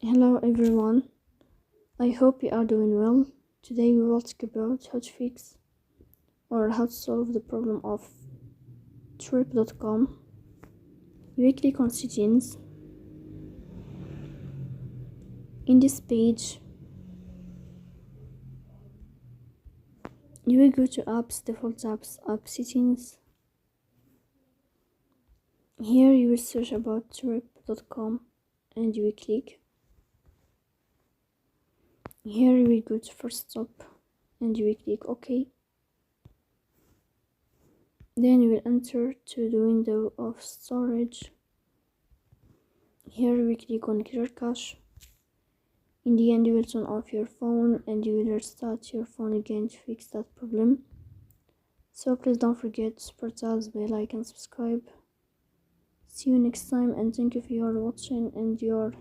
Hello everyone, I hope you are doing well. Today we will talk about how to fix or how to solve the problem of trip.com. You click on settings. In this page, you will go to apps, default apps, app settings. Here you will search about trip.com and you will click. Here you will go to first stop and you will click OK. Then you will enter to the window of storage. Here we click on clear cache. In the end, you will turn off your phone and you will restart your phone again to fix that problem. So please don't forget to support us by like and subscribe. See you next time, and thank you for your watching and your